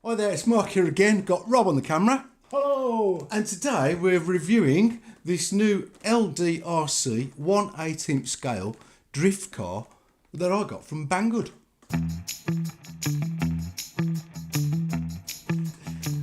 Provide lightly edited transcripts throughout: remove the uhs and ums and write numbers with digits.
Hi there, it's Mark here again. Got Rob on the camera. Hello! And today we're reviewing this new LDRC 1/18 scale drift car that I got from Banggood.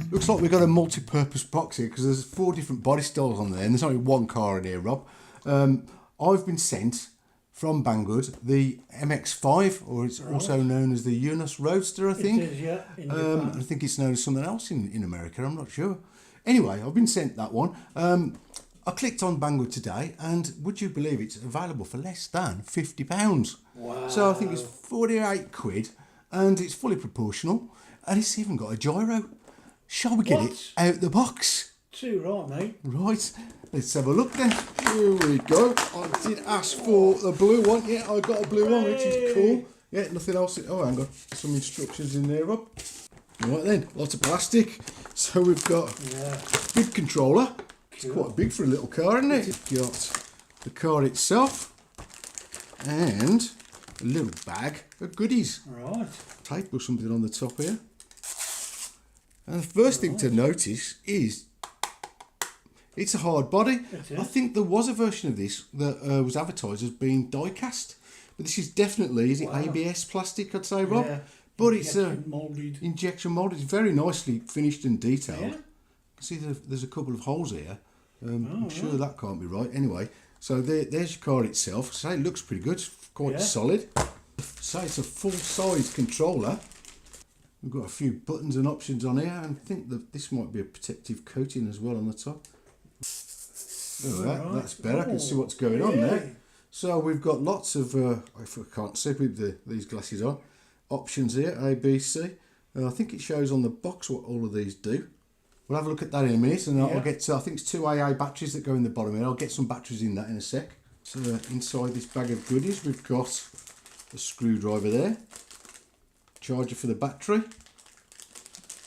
Looks like we've got a multi-purpose box here because there's 4 different body styles on there and there's only one car in here, Rob. I've been sent from Banggood the MX5, or it's also known as the Yunus Roadster, I think. It is, yeah. I think it's known as something else in America, I'm not sure. Anyway, I've been sent that one. I clicked on Banggood today, and would you believe it's available for less than £50? Wow. So I think it's 48 quid, and it's fully proportional, and it's even got a gyro. Shall we get it out the box? Too right, mate. Right, let's have a look then. Here we go. I did ask for the blue one. Yeah, I got a blue one, which is cool. Yeah, nothing else. Oh, hang on. Some instructions in there, Rob. Right then, lots of plastic. So we've got big controller. It's quite big for a little car, isn't it? We've got the car itself and a little bag of goodies. Right. Tape or something on the top here. And the first thing to notice is it's a hard body. I think there was a version of this that was advertised as being die cast, but this is definitely, is it ABS plastic, I'd say, Rob? Yeah. But it's injection molded. It's very nicely finished and detailed. Yeah. See, there's a couple of holes here. I'm sure that can't be right. Anyway, so there's your car itself. So it looks pretty good, quite solid. So it's a full-size controller. We've got a few buttons and options on here, and I think that this might be a protective coating as well on the top. Oh, that's better. I can see what's going on there. So we've got lots of, if I can't see with these glasses on, options here, A, B, C. I think it shows on the box what all of these do. We'll have a look at that in a minute, and I'll get to, I think it's 2 AA batteries that go in the bottom here. I'll get some batteries in that in a sec. So inside this bag of goodies, we've got a screwdriver there, charger for the battery,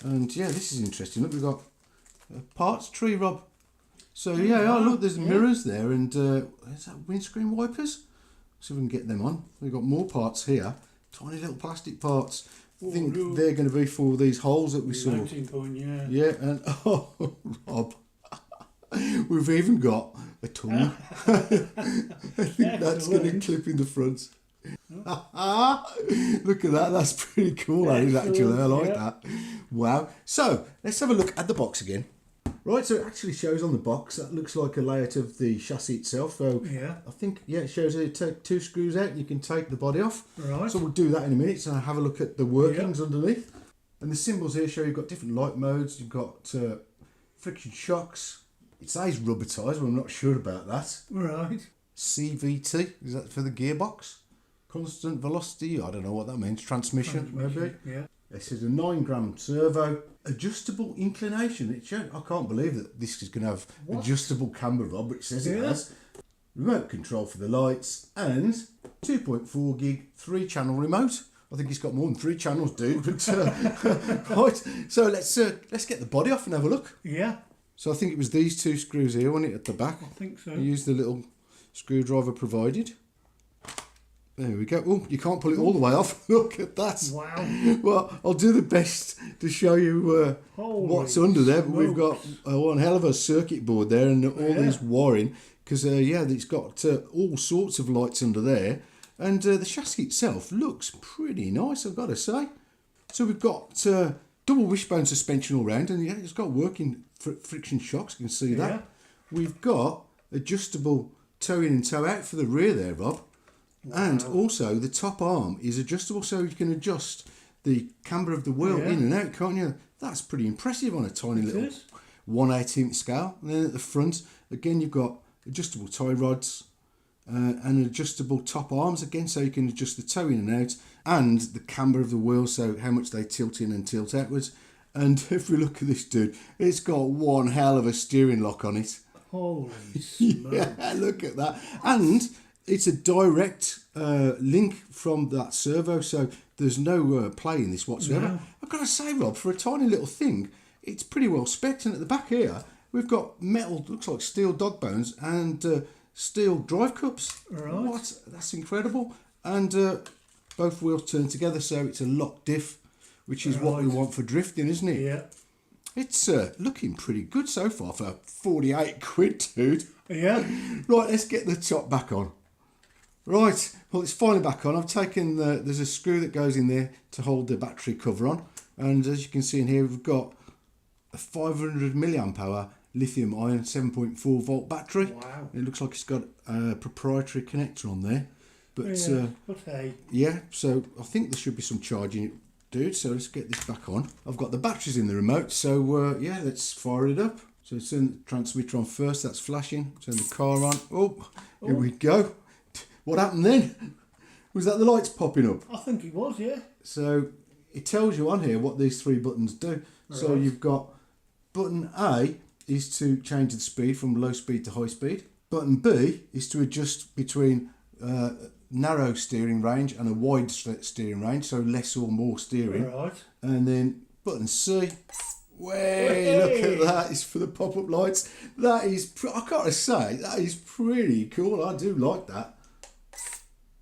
and yeah, this is interesting. Look, we've got a parts tree, Rob. So yeah, oh look, there's mirrors there, and is that windscreen wipers? See if we can get them on. We've got more parts here, tiny little plastic parts. I think they're going to be for these holes that we saw. Point, yeah, and oh, Rob, we've even got a tongue. I think that's going to clip in the front. Look at that, that's pretty cool, that is actually. I like that. Wow. So let's have a look at the box again. Right, so it actually shows on the box, that looks like a layout of the chassis itself. So I think, it shows that you take 2 screws out and you can take the body off. Right. So we'll do that in a minute, so have a look at the workings underneath. And the symbols here show you've got different light modes, you've got friction shocks. It says rubber tyres, but I'm not sure about that. Right. CVT, is that for the gearbox? Constant velocity, I don't know what that means. Transmission maybe. Yeah. This is a 9-gram servo. Adjustable inclination. It shows, I can't believe that this is going to have adjustable camber, Rob, but it says it has. Remote control for the lights and 2.4 gig 3-channel remote. I think it's got more than 3 channels, dude. But right, so let's get the body off and have a look. Yeah. So I think it was these 2 screws here, wasn't it, at the back? I think so. You use the little screwdriver provided. There we go. Oh, you can't pull it all the way off. Look at that. Wow. Well, I'll do the best to show you what's under there. But we've got one hell of a circuit board there and all these wiring. Because, it's got all sorts of lights under there. And the chassis itself looks pretty nice, I've got to say. So we've got double wishbone suspension all round. And it's got working friction shocks. You can see that. We've got adjustable toe in and toe out for the rear there, Rob. Wow. And also the top arm is adjustable, so you can adjust the camber of the wheel in and out, can't you? That's pretty impressive on a tiny little 1/18 scale. And then at the front, again, you've got adjustable tie rods and adjustable top arms again, so you can adjust the toe in and out, and the camber of the wheel, so how much they tilt in and tilt outwards. And if we look at this dude, it's got one hell of a steering lock on it. Holy smokes. Yeah, look at that. And it's a direct link from that servo, so there's no play in this whatsoever. No. I've got to say, Rob, for a tiny little thing, it's pretty well spec'd. And at the back here, we've got metal, looks like steel dog bones, and steel drive cups. Right. What? That's incredible. And both wheels turn together, so it's a lock diff, which is what we want for drifting, isn't it? Yeah. It's looking pretty good so far for 48 quid, dude. Yeah. Right, let's get the top back on. Right, well, it's finally back on. I've taken there's a screw that goes in there to hold the battery cover on. And as you can see in here, we've got a 500 milliamp hour lithium ion 7.4 volt battery. Wow. It looks like it's got a proprietary connector on there. But hey. yeah, so I think there should be some charging it, dude. So let's get this back on. I've got the batteries in the remote, so yeah, let's fire it up. So turn the transmitter on first, that's flashing. Turn the car on. Oh, here we go. What happened then? Was that the lights popping up? I think it was, yeah. So it tells you on here what these three buttons do. Right. So you've got button A is to change the speed from low speed to high speed. Button B is to adjust between narrow steering range and a wide steering range, so less or more steering. Right. And then button C, way, look at that, it's for the pop-up lights. That is, I gotta say, that is pretty cool. I do like that.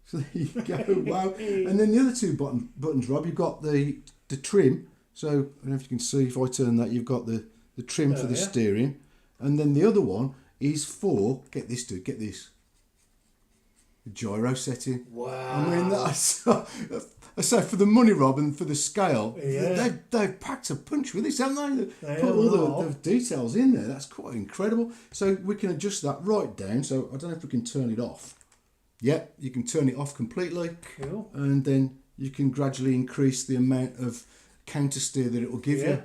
So there you go, wow. And then the other two buttons, Rob, you've got the trim. So I don't know if you can see, if I turn that, you've got the trim for the steering. And then the other one is for, get this dude, get this, the gyro setting. Wow. I mean, that's, so for the money, Rob, and for the scale, they've packed a punch with this, haven't they? Put all the details in there. That's quite incredible. So we can adjust that right down. So I don't know if we can turn it off. Yep, you can turn it off completely. Cool. And then you can gradually increase the amount of counter steer that it will give you,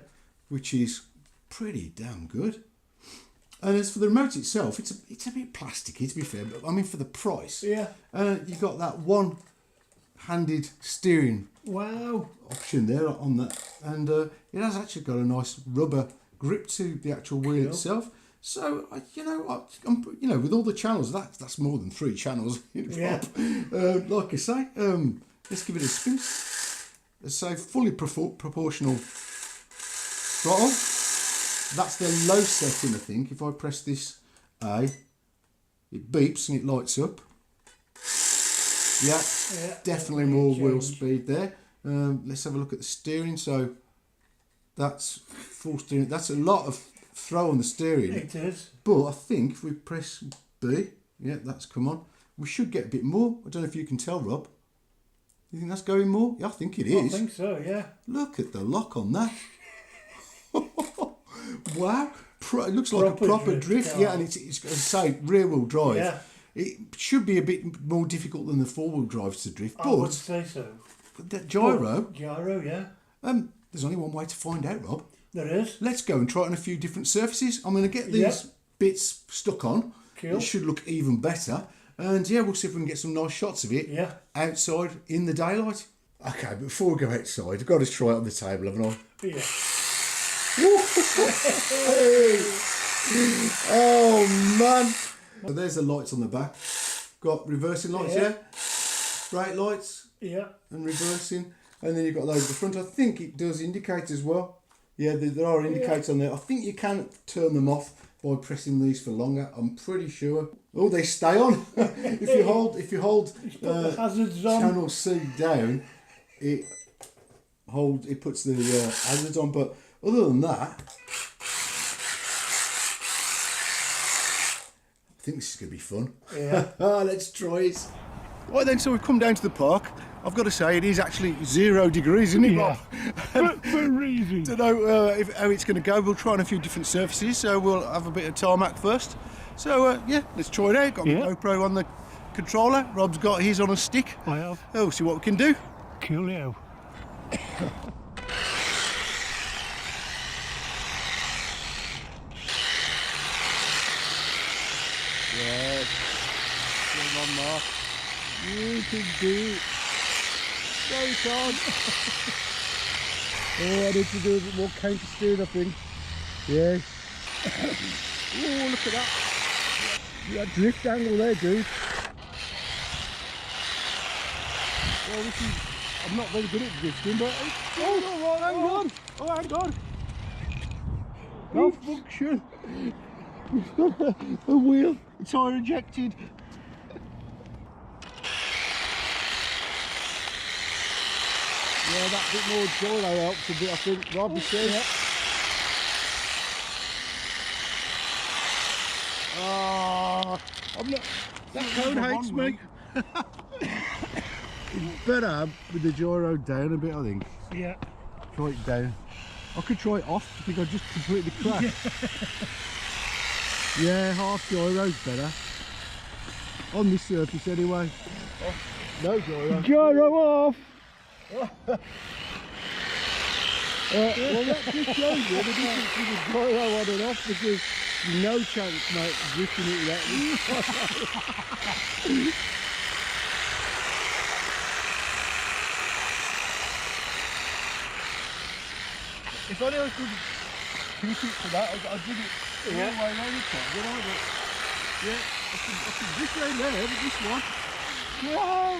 which is pretty damn good. And as for the remote itself, it's a bit plasticky, to be fair, but I mean, for the price. Yeah. You've got that one-handed steering option there on that. And it has actually got a nice rubber grip to the actual wheel itself. So, you know, with all the channels, that's more than 3 channels. Like I say, let's give it a spin. So, fully proportional throttle. That's the low setting, I think. If I press this A, it beeps and it lights up. Yeah, definitely more wheel speed there. Let's have a look at the steering. So, that's full steering. That's a lot of throw on the steering. It is. But I think if we press B, yeah, that's come on. We should get a bit more. I don't know if you can tell, Rob. You think that's going more? Yeah, I think it is. I think so, yeah. Look at the lock on that. Wow. It looks like a proper drift. Yeah, and it's as I say, rear wheel drive. Yeah. It should be a bit more difficult than the 4-wheel drives to drift. I would say so. But that gyro. Gyro, yeah. There's only one way to find out, Rob. There is. Let's go and try it on a few different surfaces. I'm going to get these bits stuck on. Cool. It should look even better. And yeah, we'll see if we can get some nice shots of it outside in the daylight. Okay, but before we go outside, I've got to try it on the table, haven't I? Yeah. Oh, man. So there's the lights on the back. Got reversing lights, brake lights. Yeah. And reversing. And then you've got those at the front. I think it does indicate as well. Yeah, there are indicators on there. I think you can turn them off by pressing these for longer. I'm pretty sure. Oh, they stay on. if you hold the hazards on. Channel C down, it puts the hazards on. But other than that, I think this is going to be fun. Yeah. Let's try it. Right then, so we've come down to the park. I've got to say, it is actually 0 degrees, isn't it, Bob? For a reason. Don't know how it's going to go. We'll try on a few different surfaces, so we'll have a bit of tarmac first. So, yeah, let's try it out. Got my GoPro on the controller. Rob's got his on a stick. I have. Oh, see what we can do. Coolio. Yes. Come on, Mark. You can do it. Go on. Oh, I need to do a bit more counter steering, I think. Yeah. Oh, look at that. That drift angle there, dude. Well, I'm not very good at drifting, but it's all right, hang on. Oh, hang on. Malfunction. We've got a wheel. Tyre ejected. Yeah, that bit more gyro helps a bit, I think. Rob, you see? Yeah. Oh, I'm not. That cone hates me. It's better with the gyro down a bit, I think. Yeah. Try it down. I could try it off. I think I just completely crashed. Yeah, half gyro's better. On this surface anyway. Oh, no gyro. Gyro off! Well, that just shows you the difference between the gyro on and off, because no chance, mate, drifting it without this. If only I could keep it to that, I'd do it all the way around the top, you know, but yeah, I could drift around there with this one. Yeah.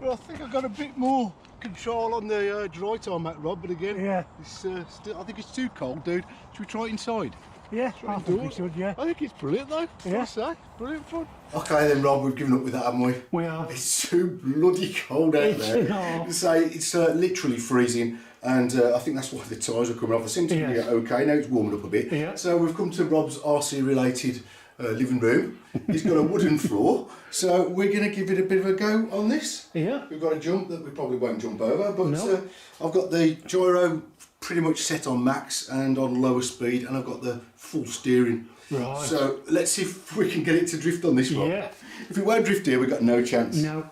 Well, I think I got a bit more control on the dry time, that Rob, but again, Yeah. it's still, I think it's too cold, dude. Should we try it inside? Yeah, I think we should, yeah. I think it's brilliant though. Yeah. I say, brilliant fun. Okay then, Rob, we've given up with that, haven't we? We have. It's too bloody cold out there. So it's literally freezing, and I think that's why the tyres are coming off. I seem to be okay now. It's warming up a bit. Yeah. So we've come to Rob's RC related living room. He's got a wooden floor, so we're going to give it a bit of a go on this. Yeah. We've got a jump that we probably won't jump over, but No. I've got the gyro pretty much set on max and on lower speed, and I've got the full steering. Right. So let's see if we can get it to drift on this one. Yeah. If it won't drift here, we've got no chance. No.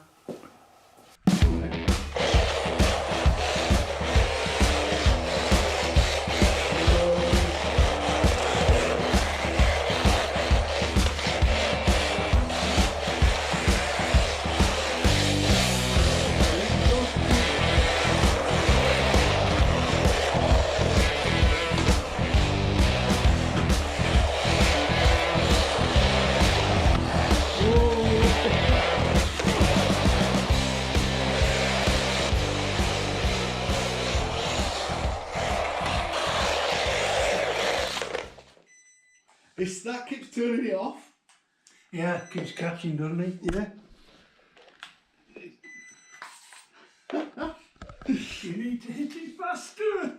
That keeps turning it off. Yeah, keeps catching, doesn't he? Yeah. You need to hit it faster.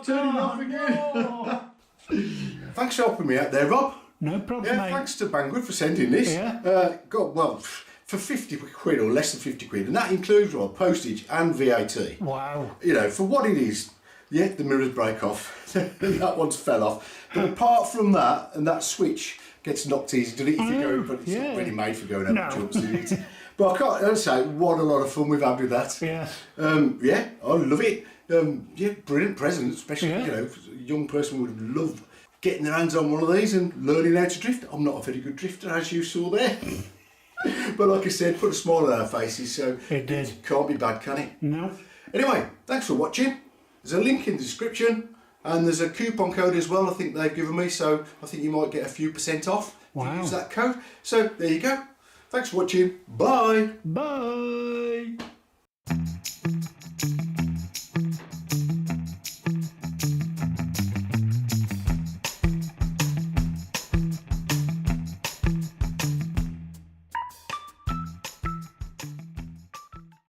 Turning off again. Thanks for helping me out there, Rob. No problem, Yeah, mate. thanks to Banggood for sending this. Yeah. God, well, for 50 quid or less than 50 quid, and that includes, Rob, postage and VAT. Wow. You know, for what it is, yeah, the mirrors break off. That one's fell off. But apart from that, and that switch gets knocked easy, doesn't it, if you go, but it's not really made for going over jumps, is it? But I can't say what a lot of fun we've had with that. Yeah. Yeah, I love it. Yeah, brilliant present, especially, you know, a young person would love getting their hands on one of these and learning how to drift. I'm not a very good drifter, as you saw there. But like I said, put a smile on our faces, so it can't be bad, can it? No. Anyway, thanks for watching. There's a link in the description, and there's a coupon code as well, I think they've given me, so I think you might get a few % off if you use that code. So there you go. Thanks for watching. Bye. Bye.